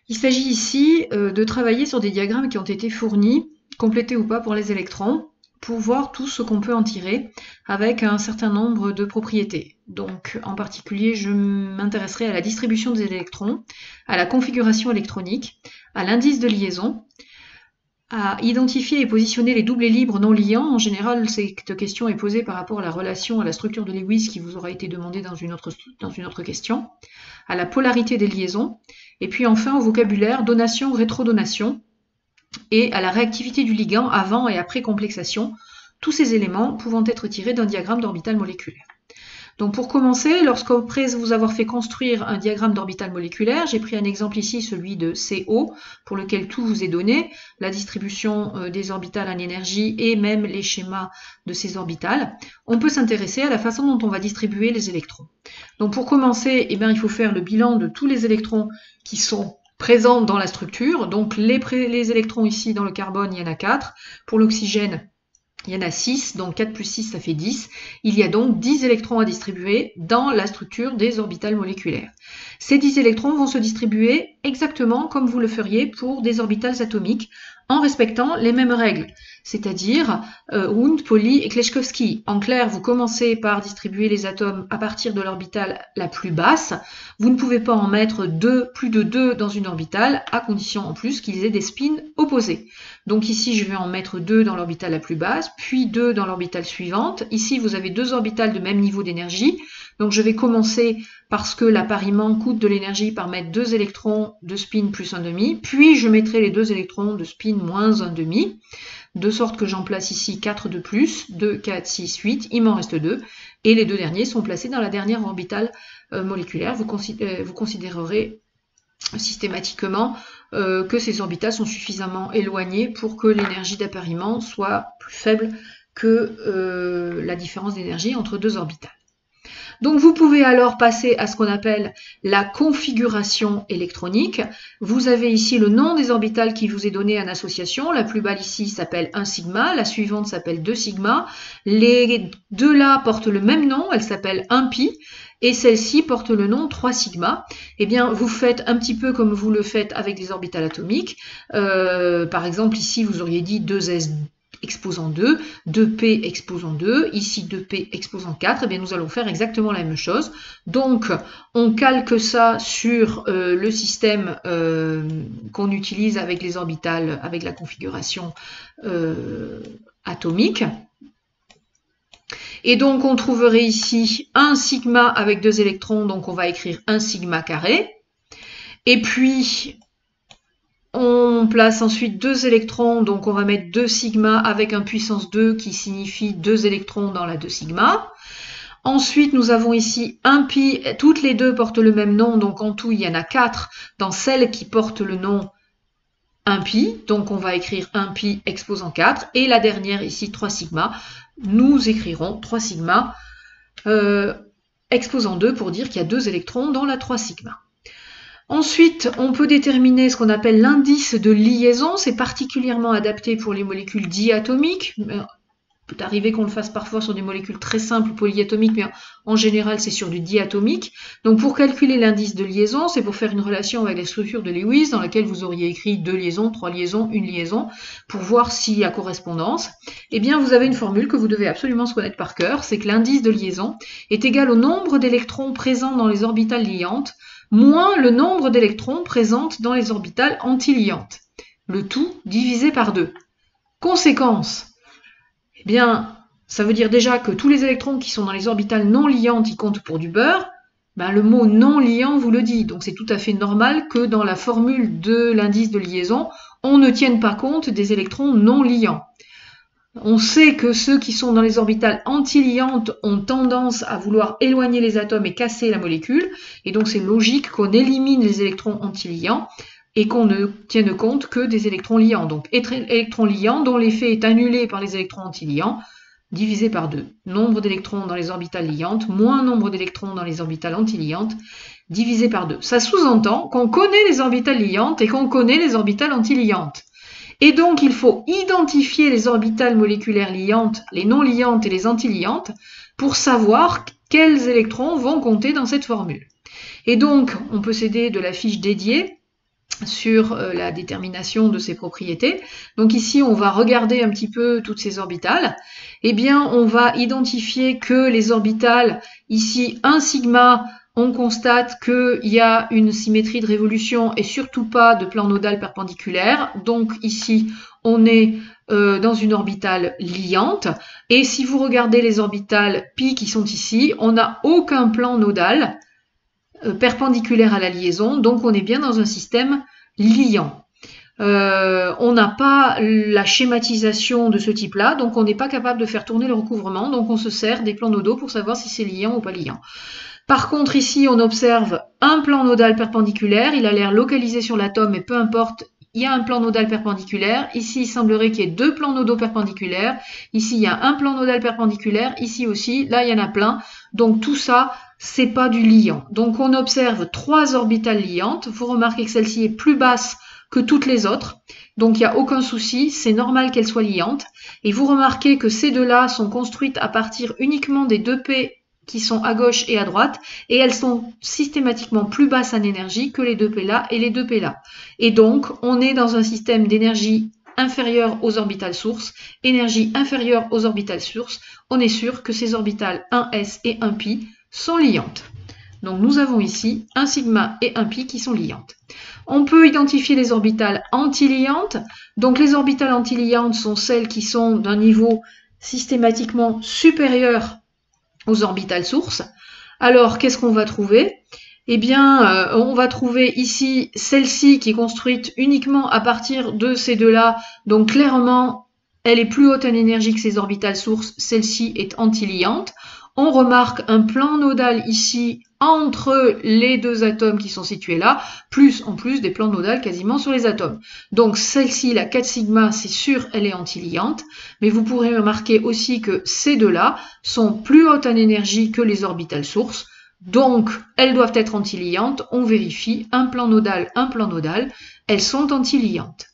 Il s'agit ici de travailler sur des diagrammes qui ont été fournis, complétés ou pas pour les électrons, pour voir tout ce qu'on peut en tirer avec un certain nombre de propriétés. Donc en particulier, je m'intéresserai à la distribution des électrons, à la configuration électronique, à l'indice de liaison, à identifier et positionner les doubles et libres non liants. En général, cette question est posée par rapport à la relation à la structure de Lewis qui vous aura été demandée dans une autre question, à la polarité des liaisons, et puis enfin au vocabulaire donation, rétrodonation, et à la réactivité du ligand avant et après complexation, tous ces éléments pouvant être tirés d'un diagramme d'orbital moléculaire. Donc pour commencer, lorsqu'après vous avoir fait construire un diagramme d'orbital moléculaire, j'ai pris un exemple ici, celui de CO, pour lequel tout vous est donné, la distribution des orbitales en énergie et même les schémas de ces orbitales. On peut s'intéresser à la façon dont on va distribuer les électrons. Donc pour commencer, il faut faire le bilan de tous les électrons qui sont présents dans la structure. Donc les électrons ici dans le carbone, il y en a 4. Pour l'oxygène, il y en a 6, donc 4 plus 6, ça fait 10. Il y a donc 10 électrons à distribuer dans la structure des orbitales moléculaires. Ces 10 électrons vont se distribuer exactement comme vous le feriez pour des orbitales atomiques, en respectant les mêmes règles, c'est-à-dire Wundt, Pauli et Kleshkovsky. En clair, vous commencez par distribuer les atomes à partir de l'orbitale la plus basse. Vous ne pouvez pas en mettre plus de 2 dans une orbitale, à condition en plus qu'ils aient des spins opposés. Donc ici, je vais en mettre 2 dans l'orbitale la plus basse, puis 2 dans l'orbitale suivante. Ici, vous avez 2 orbitales de même niveau d'énergie. Donc je vais commencer parce que l'appariement coûte de l'énergie par mettre 2 électrons de spin plus 1,5, puis je mettrai les 2 électrons de spin moins 1,5, de sorte que j'en place ici 4 de plus, 2, 4, 6, 8, il m'en reste 2, et les 2 derniers sont placés dans la dernière orbitale moléculaire. Vous considérerez systématiquement que ces orbitales sont suffisamment éloignées pour que l'énergie d'appariement soit plus faible que la différence d'énergie entre 2 orbitales. Donc vous pouvez alors passer à ce qu'on appelle la configuration électronique. Vous avez ici le nom des orbitales qui vous est donné en association. La plus basse ici s'appelle 1 sigma, la suivante s'appelle 2 sigma. Les deux là portent le même nom, elles s'appellent 1 pi. Et celle-ci porte le nom 3 sigma. Eh bien, vous faites un petit peu comme vous le faites avec les orbitales atomiques. Par exemple, ici, vous auriez dit 2s exposant 2, 2p exposant 2, ici 2p exposant 4, eh bien nous allons faire exactement la même chose. Donc on calque ça sur le système qu'on utilise avec les orbitales, avec la configuration atomique. Et donc on trouverait ici 1 sigma avec 2 électrons, donc on va écrire 1 sigma carré. Et puis on place ensuite 2 électrons, donc on va mettre 2 sigma avec un puissance 2 qui signifie 2 électrons dans la 2 sigma. Ensuite, nous avons ici 1 pi, toutes les deux portent le même nom, donc en tout il y en a 4 dans celle qui porte le nom 1 pi, donc on va écrire 1 pi exposant 4, et la dernière ici 3 sigma, nous écrirons 3 sigma exposant 2 pour dire qu'il y a 2 électrons dans la 3 sigma. Ensuite, on peut déterminer ce qu'on appelle l'indice de liaison. C'est particulièrement adapté pour les molécules diatomiques. Il peut arriver qu'on le fasse parfois sur des molécules très simples polyatomiques, mais en général, c'est sur du diatomique. Donc, pour calculer l'indice de liaison, c'est pour faire une relation avec la structure de Lewis, dans laquelle vous auriez écrit 2 liaisons, 3 liaisons, 1 liaison, pour voir s'il y a correspondance. Eh bien, vous avez une formule que vous devez absolument se connaître par cœur. C'est que l'indice de liaison est égal au nombre d'électrons présents dans les orbitales liantes, moins le nombre d'électrons présents dans les orbitales antiliantes. Le tout divisé par 2. Conséquence, eh bien, ça veut dire déjà que tous les électrons qui sont dans les orbitales non liantes, ils comptent pour du beurre. Ben, le mot non liant vous le dit. Donc c'est tout à fait normal que dans la formule de l'indice de liaison, on ne tienne pas compte des électrons non liants. On sait que ceux qui sont dans les orbitales antiliantes ont tendance à vouloir éloigner les atomes et casser la molécule, et donc c'est logique qu'on élimine les électrons antiliants et qu'on ne tienne compte que des électrons liants. Donc électrons liants dont l'effet est annulé par les électrons antiliants, divisé par 2. Nombre d'électrons dans les orbitales liantes moins nombre d'électrons dans les orbitales antiliantes, divisé par 2. Ça sous-entend qu'on connaît les orbitales liantes et qu'on connaît les orbitales antiliantes. Et donc, il faut identifier les orbitales moléculaires liantes, les non liantes et les antiliantes pour savoir quels électrons vont compter dans cette formule. Et donc, on peut s'aider de la fiche dédiée sur la détermination de ces propriétés. Donc ici, on va regarder un petit peu toutes ces orbitales. Eh bien, on va identifier que les orbitales, ici, 1 sigma, on constate qu'il y a une symétrie de révolution et surtout pas de plan nodal perpendiculaire. Donc ici, on est dans une orbitale liante. Et si vous regardez les orbitales pi qui sont ici, on n'a aucun plan nodal perpendiculaire à la liaison, donc on est bien dans un système liant. On n'a pas la schématisation de ce type-là, donc on n'est pas capable de faire tourner le recouvrement, donc on se sert des plans nodaux pour savoir si c'est liant ou pas liant. Par contre, ici, on observe un plan nodal perpendiculaire, il a l'air localisé sur l'atome, mais peu importe, il y a un plan nodal perpendiculaire. Ici, il semblerait qu'il y ait 2 plans nodaux perpendiculaires. Ici, il y a un plan nodal perpendiculaire. Ici aussi, là, il y en a plein. Donc, tout ça, c'est pas du liant. Donc, on observe 3 orbitales liantes. Vous remarquez que celle-ci est plus basse que toutes les autres. Donc, il n'y a aucun souci. C'est normal qu'elle soit liante. Et vous remarquez que ces deux-là sont construites à partir uniquement des 2P qui sont à gauche et à droite, et elles sont systématiquement plus basses en énergie que les 2P là et les 2P là. Et donc, on est dans un système d'énergie inférieure aux orbitales sources, énergie inférieure aux orbitales sources, on est sûr que ces orbitales 1s et 1pi sont liantes. Donc nous avons ici 1 sigma et 1 pi qui sont liantes. On peut identifier les orbitales antiliantes. Donc les orbitales antiliantes sont celles qui sont d'un niveau systématiquement supérieur aux orbitales sources. Alors, qu'est-ce qu'on va trouver? Eh bien, on va trouver ici celle-ci qui est construite uniquement à partir de ces deux-là. Donc, clairement, elle est plus haute en énergie que ces orbitales sources. Celle-ci est antiliante. On remarque un plan nodal ici entre les deux atomes qui sont situés là, plus en plus des plans nodales quasiment sur les atomes. Donc celle-ci, la 4 sigma, c'est sûr, elle est antiliante, mais vous pourrez remarquer aussi que ces deux-là sont plus hautes en énergie que les orbitales sources, donc elles doivent être antiliantes. On vérifie un plan nodal, elles sont antiliantes.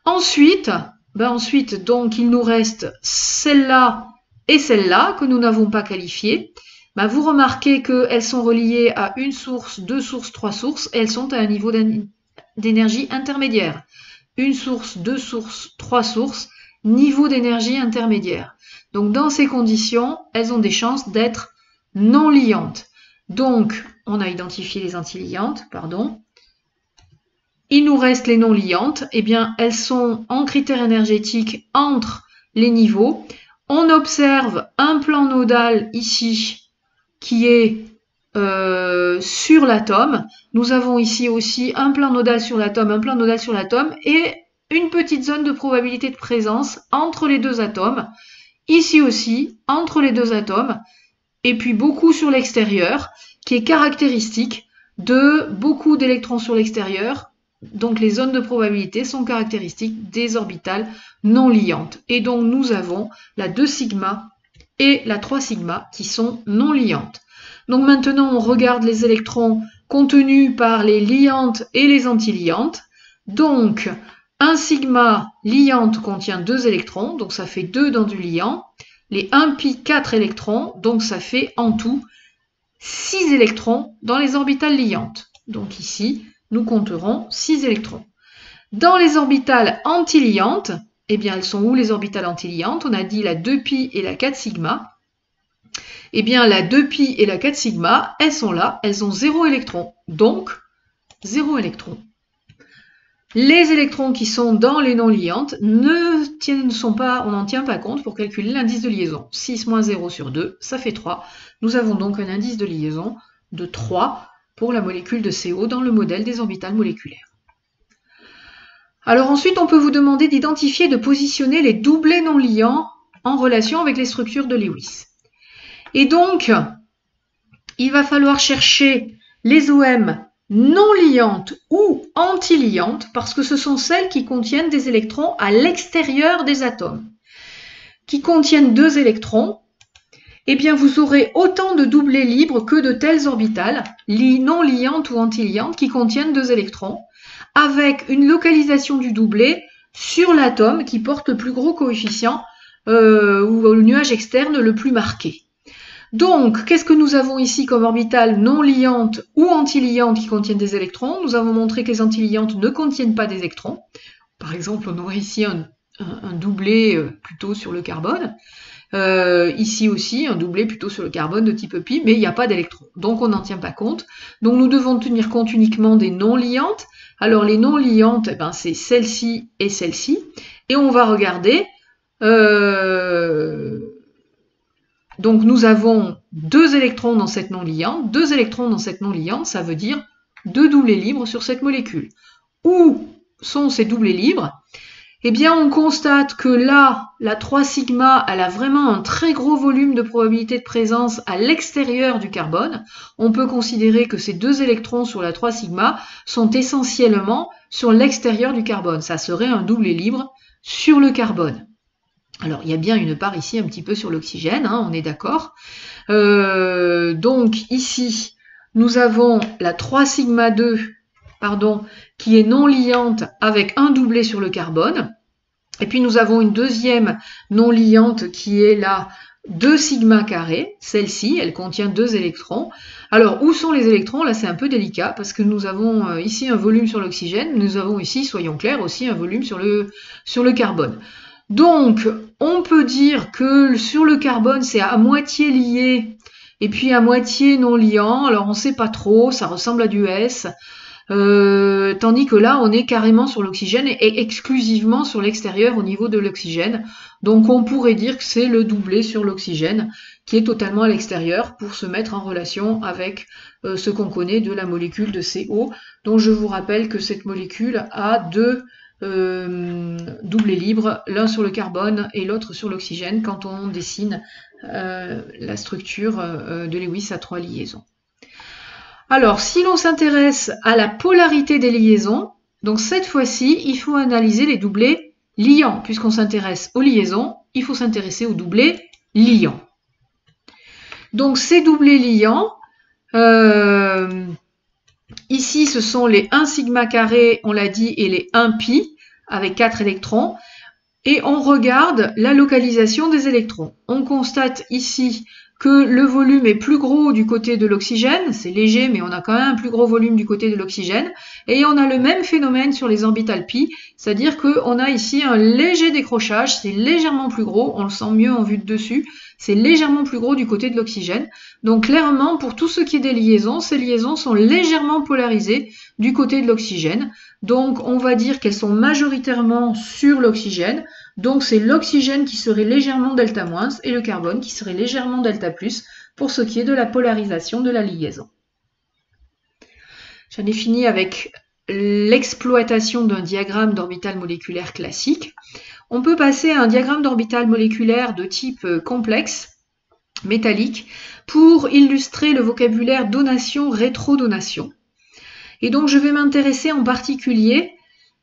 Ensuite, donc il nous reste celle-là et celle-là que nous n'avons pas qualifiées. Vous remarquez qu'elles sont reliées à une source, 2 sources, 3 sources, et elles sont à un niveau d'énergie intermédiaire. Une source, 2 sources, 3 sources, niveau d'énergie intermédiaire. Donc dans ces conditions, elles ont des chances d'être non liantes. Donc, on a identifié les antiliantes, pardon. Il nous reste les non liantes. Eh bien, elles sont en critères énergétiques entre les niveaux. On observe un plan nodal ici qui est sur l'atome. Nous avons ici aussi un plan nodal sur l'atome, et une petite zone de probabilité de présence entre les deux atomes. Ici aussi, entre les deux atomes, et puis beaucoup sur l'extérieur, qui est caractéristique de beaucoup d'électrons sur l'extérieur. Donc les zones de probabilité sont caractéristiques des orbitales non liantes. Et donc nous avons la 2 sigma et la 3 sigma qui sont non liantes. Donc maintenant on regarde les électrons contenus par les liantes et les antiliantes. Donc 1 sigma liante contient 2 électrons, donc ça fait 2 dans du liant. Les 1 pi 4 électrons, donc ça fait en tout 6 électrons dans les orbitales liantes. Donc ici, nous compterons 6 électrons. Dans les orbitales antiliantes, eh bien, elles sont où les orbitales antiliantes? On a dit la 2pi et la 4 sigma. Eh bien, la 2pi et la 4 sigma, elles sont là, elles ont 0 électrons. Donc, 0 électrons. Les électrons qui sont dans les non liantes on n'en tient pas compte pour calculer l'indice de liaison. 6 moins 0 sur 2, ça fait 3. Nous avons donc un indice de liaison de 3 pour la molécule de CO dans le modèle des orbitales moléculaires. Alors ensuite, on peut vous demander d'identifier et de positionner les doublés non liants en relation avec les structures de Lewis. Et donc, il va falloir chercher les OM non liantes ou antiliantes, parce que ce sont celles qui contiennent des électrons à l'extérieur des atomes. Qui contiennent 2 électrons, eh bien vous aurez autant de doublés libres que de telles orbitales, non liantes ou antiliantes, qui contiennent 2 électrons, avec une localisation du doublé sur l'atome qui porte le plus gros coefficient ou le nuage externe le plus marqué. Donc, qu'est-ce que nous avons ici comme orbitales non liantes ou antiliantes qui contiennent des électrons? Nous avons montré que les antiliantes ne contiennent pas d'électrons. Par exemple, on aurait ici un doublé plutôt sur le carbone. Ici aussi, un doublé plutôt sur le carbone de type pi, mais il n'y a pas d'électrons. Donc, on n'en tient pas compte. Donc, nous devons tenir compte uniquement des non liantes. Alors, les non liantes, eh ben, c'est celle-ci et celle-ci. Et on va regarder... Donc nous avons 2 électrons dans cette non-liante. 2 électrons dans cette non-liante, ça veut dire 2 doublés libres sur cette molécule. Où sont ces doublés libres? Eh bien, on constate que là, la 3 sigma, elle a vraiment un très gros volume de probabilité de présence à l'extérieur du carbone. On peut considérer que ces 2 électrons sur la 3 sigma sont essentiellement sur l'extérieur du carbone. Ça serait un doublé libre sur le carbone. Alors, il y a bien une part ici un petit peu sur l'oxygène, hein, on est d'accord. Donc, ici, nous avons la 3 sigma 2, qui est non liante avec un doublé sur le carbone. Et puis, nous avons une deuxième non liante qui est la 2 sigma carré. Celle-ci, elle contient 2 électrons. Alors, où sont les électrons? Là, c'est un peu délicat parce que nous avons ici un volume sur l'oxygène. Nous avons ici, soyons clairs, aussi un volume sur le carbone. Donc, on peut dire que sur le carbone, c'est à moitié lié et puis à moitié non liant. Alors, on ne sait pas trop, ça ressemble à du S. Tandis que là, on est carrément sur l'oxygène et exclusivement sur l'extérieur au niveau de l'oxygène. Donc, on pourrait dire que c'est le doublé sur l'oxygène qui est totalement à l'extérieur pour se mettre en relation avec ce qu'on connaît de la molécule de CO. Donc, je vous rappelle que cette molécule a 2 doublés libres, l'un sur le carbone et l'autre sur l'oxygène quand on dessine la structure de Lewis à 3 liaisons. Alors, si l'on s'intéresse à la polarité des liaisons, donc cette fois-ci, il faut analyser les doublés liants. Puisqu'on s'intéresse aux liaisons, il faut s'intéresser aux doublés liants. Donc, ces doublés liants, ici, ce sont les 1 sigma carré, on l'a dit, et les 1 pi, avec 4 électrons. Et on regarde la localisation des électrons. On constate ici que le volume est plus gros du côté de l'oxygène. C'est léger, mais on a quand même un plus gros volume du côté de l'oxygène. Et on a le même phénomène sur les orbitales pi, c'est-à-dire qu'on a ici un léger décrochage. C'est légèrement plus gros, on le sent mieux en vue de dessus. C'est légèrement plus gros du côté de l'oxygène. Donc clairement, pour tout ce qui est des liaisons, ces liaisons sont légèrement polarisées du côté de l'oxygène. Donc on va dire qu'elles sont majoritairement sur l'oxygène. Donc c'est l'oxygène qui serait légèrement delta- et le carbone qui serait légèrement delta+ pour ce qui est de la polarisation de la liaison. J'en ai fini avec l'exploitation d'un diagramme d'orbital moléculaire classique. On peut passer à un diagramme d'orbital moléculaire de type complexe, métallique, pour illustrer le vocabulaire donation-rétrodonation. Et donc je vais m'intéresser en particulier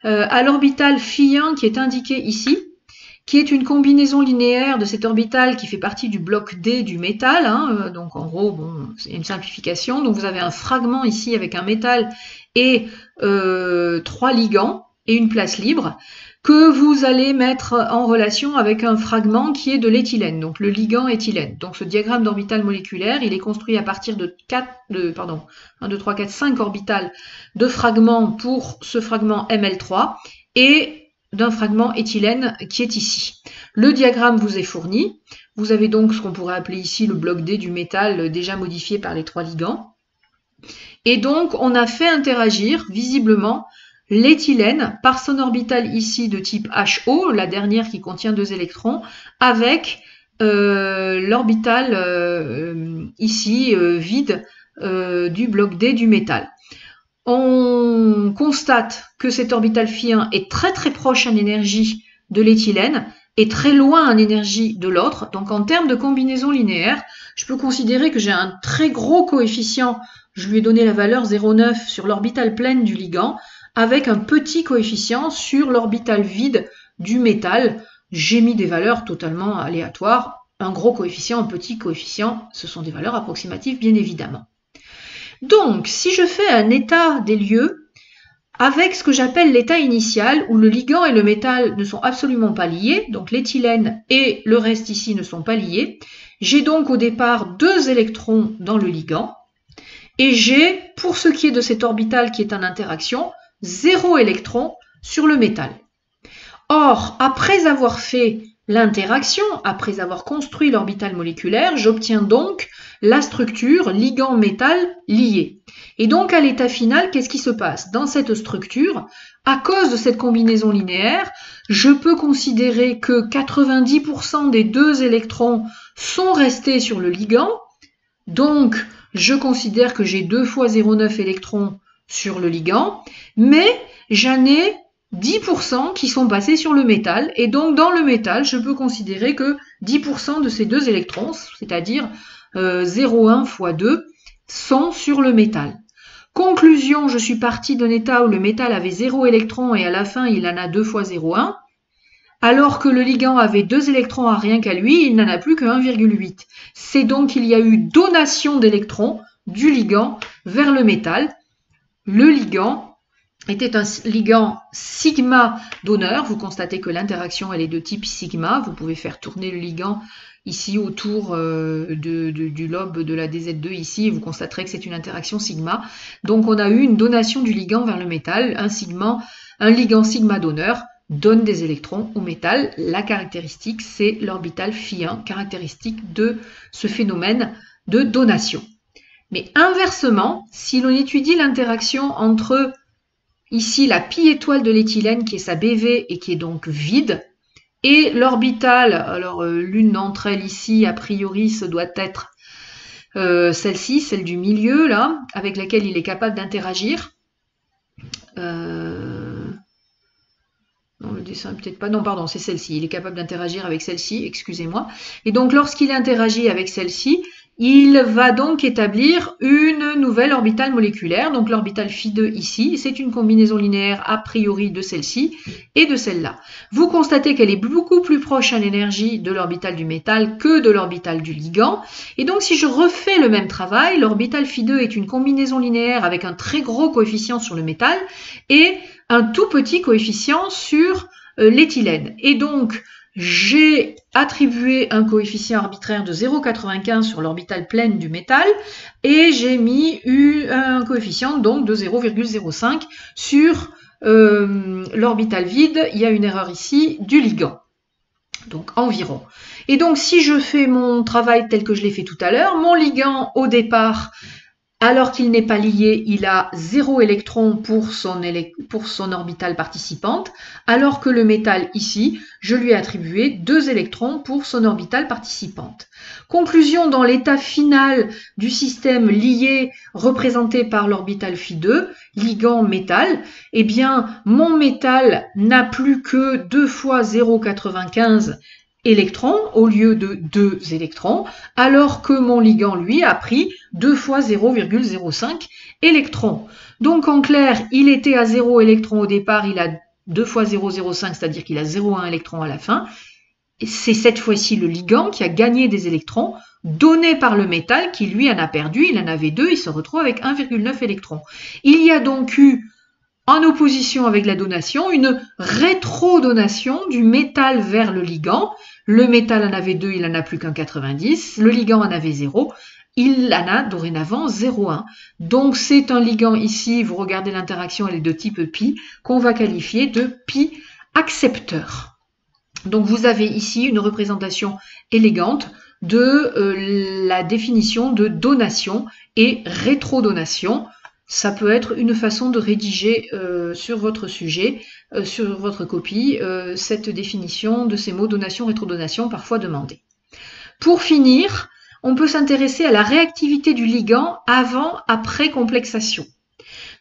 à l'orbital φ1 qui est indiqué ici, qui est une combinaison linéaire de cet orbital qui fait partie du bloc D du métal. Hein, donc en gros, bon, c'est une simplification. Donc vous avez un fragment ici avec un métal et 3 ligands et une place libre que vous allez mettre en relation avec un fragment qui est de l'éthylène, donc le ligand éthylène. Donc ce diagramme d'orbital moléculaire, il est construit à partir de 5 orbitales de fragments pour ce fragment Ml3 et d'un fragment éthylène qui est ici. Le diagramme vous est fourni. Vous avez donc ce qu'on pourrait appeler ici le bloc D du métal déjà modifié par les 3 ligands. Et donc on a fait interagir visiblement l'éthylène par son orbital ici de type HO, la dernière qui contient 2 électrons, avec l'orbital ici vide du bloc D du métal. On constate que cet orbital φ1 est très très proche en énergie de l'éthylène et très loin en énergie de l'autre. Donc en termes de combinaison linéaire, je peux considérer que j'ai un très gros coefficient, je lui ai donné la valeur 0,9 sur l'orbital pleine du ligand, avec un petit coefficient sur l'orbital vide du métal. J'ai mis des valeurs totalement aléatoires, un gros coefficient, un petit coefficient, ce sont des valeurs approximatives bien évidemment. Donc, si je fais un état des lieux avec ce que j'appelle l'état initial, où le ligand et le métal ne sont absolument pas liés, donc l'éthylène et le reste ici ne sont pas liés. J'ai donc au départ 2 électrons dans le ligand, et j'ai, pour ce qui est de cet orbital qui est en interaction, 0 électron sur le métal. Or, après avoir fait l'interaction, après avoir construit l'orbital moléculaire, j'obtiens donc la structure ligand-métal lié. Et donc, à l'état final, qu'est-ce qui se passe? Dans cette structure, à cause de cette combinaison linéaire, je peux considérer que 90% des 2 électrons sont restés sur le ligand. Donc, je considère que j'ai 2 fois 0,9 électrons sur le ligand, mais j'en ai 10% qui sont passés sur le métal, et donc dans le métal, je peux considérer que 10% de ces 2 électrons, c'est-à-dire 0,1 fois 2, sont sur le métal. Conclusion, je suis partie d'un état où le métal avait 0 électrons et à la fin il en a 2 fois 0,1, alors que le ligand avait 2 électrons à rien qu'à lui, il n'en a plus que 1,8. C'est donc qu'il y a eu donation d'électrons du ligand vers le métal. Le ligand était un ligand sigma donneur. Vous constatez que l'interaction elle est de type sigma. Vous pouvez faire tourner le ligand ici autour du lobe de la DZ2 ici, et vous constaterez que c'est une interaction sigma. Donc on a eu une donation du ligand vers le métal. Un ligand sigma donneur donne des électrons au métal. La caractéristique, c'est l'orbital φ1, caractéristique de ce phénomène de donation. Mais inversement, si l'on étudie l'interaction entre ici la pi étoile de l'éthylène qui est sa BV et qui est donc vide, et l'orbital, alors l'une d'entre elles ici, a priori, ce doit être celle-ci, celle du milieu, là, avec laquelle il est capable d'interagir. Non, le dessin peut-être pas. Non, pardon, c'est celle-ci. Il est capable d'interagir avec celle-ci, excusez-moi. Et donc, lorsqu'il interagit avec celle-ci, il va donc établir une nouvelle orbitale moléculaire. Donc, l'orbital Φ2 ici, c'est une combinaison linéaire a priori de celle-ci et de celle-là. Vous constatez qu'elle est beaucoup plus proche à l'énergie de l'orbital du métal que de l'orbital du ligand. Et donc, si je refais le même travail, l'orbital Φ2 est une combinaison linéaire avec un très gros coefficient sur le métal et un tout petit coefficient sur l'éthylène. Et donc, j'ai attribué un coefficient arbitraire de 0,95 sur l'orbitale pleine du métal et j'ai mis un coefficient donc de 0,05 sur l'orbitale vide. Il y a une erreur ici du ligand. Donc environ. Et donc, si je fais mon travail tel que je l'ai fait tout à l'heure, mon ligand au départ, alors qu'il n'est pas lié, il a 0 électron pour son orbitale participante, alors que le métal ici, je lui ai attribué 2 électrons pour son orbitale participante. Conclusion, dans l'état final du système lié représenté par l'orbital Φ2, ligand métal, eh bien mon métal n'a plus que 2 fois 0,95 électrons au lieu de 2 électrons, alors que mon ligand, lui, a pris 2 fois 0,05 électrons. Donc, en clair, il était à 0 électrons au départ, il a 2 fois 0,05, c'est-à-dire qu'il a 0,1 électron à la fin. C'est cette fois-ci le ligand qui a gagné des électrons, donnés par le métal, qui lui en a perdu, il en avait 2, il se retrouve avec 1,9 électrons. Il y a donc eu, en opposition avec la donation, une rétrodonation du métal vers le ligand. Le métal en avait 2, il n'en a plus qu'un 90. Le ligand en avait 0. Il en a dorénavant 0,1. Donc c'est un ligand ici, vous regardez l'interaction, elle est de type pi, qu'on va qualifier de pi accepteur. Donc vous avez ici une représentation élégante de la définition de donation et rétrodonation. Ça peut être une façon de rédiger sur votre sujet, sur votre copie, cette définition de ces mots donation, rétrodonation, parfois demandés. Pour finir, on peut s'intéresser à la réactivité du ligand avant-après complexation.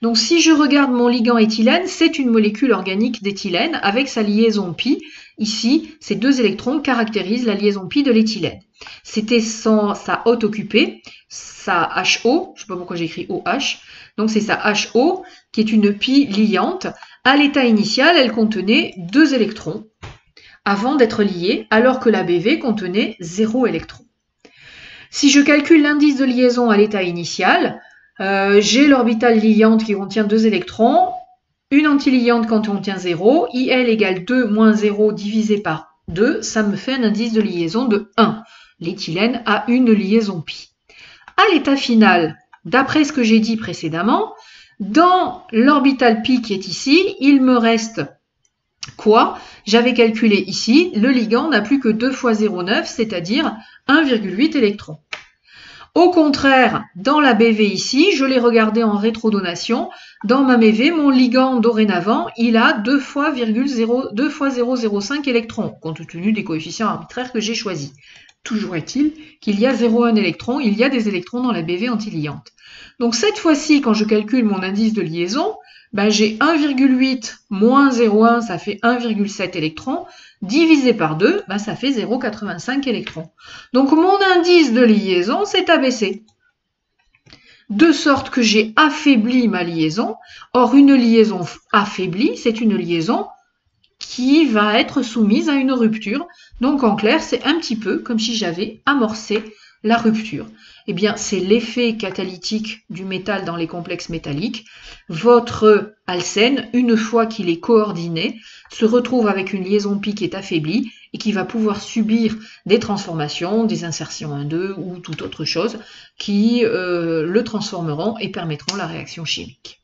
Donc si je regarde mon ligand éthylène, c'est une molécule organique d'éthylène avec sa liaison pi. Ici, ces 2 électrons caractérisent la liaison pi de l'éthylène. C'était sa hôte occupée, sa HO, je ne sais pas pourquoi j'ai écrit OH, donc c'est sa HO qui est une pi liante. À l'état initial, elle contenait 2 électrons avant d'être liée, alors que la BV contenait 0 électrons. Si je calcule l'indice de liaison à l'état initial, j'ai l'orbitale liante qui contient 2 électrons, Une antiliante quand on tient 0, IL égale 2 moins 0 divisé par 2, ça me fait un indice de liaison de 1. L'éthylène a une liaison pi. À l'état final, d'après ce que j'ai dit précédemment, dans l'orbital pi qui est ici, il me reste quoi? J'avais calculé ici, le ligand n'a plus que 2 fois 0,9, c'est-à-dire 1,8 électrons. Au contraire, dans la BV ici, je l'ai regardé en rétrodonation. Dans ma BV, mon ligand dorénavant, il a 2 fois 0,5 électrons, compte tenu des coefficients arbitraires que j'ai choisis. Toujours est-il qu'il y a 0,1 électron, il y a des électrons dans la BV antiliante. Donc cette fois-ci, quand je calcule mon indice de liaison, j'ai 1,8 moins 0,1, ça fait 1,7 électrons, divisé par 2, ça fait 0,85 électrons. Donc mon indice de liaison s'est abaissé. De sorte que j'ai affaibli ma liaison. Or, une liaison affaiblie, c'est une liaison qui va être soumise à une rupture. Donc en clair, c'est un petit peu comme si j'avais amorcé la rupture. Eh bien, c'est l'effet catalytique du métal dans les complexes métalliques. Votre alcène, une fois qu'il est coordonné, se retrouve avec une liaison pi qui est affaiblie et qui va pouvoir subir des transformations, des insertions 1,2 ou toute autre chose qui le transformeront et permettront la réaction chimique.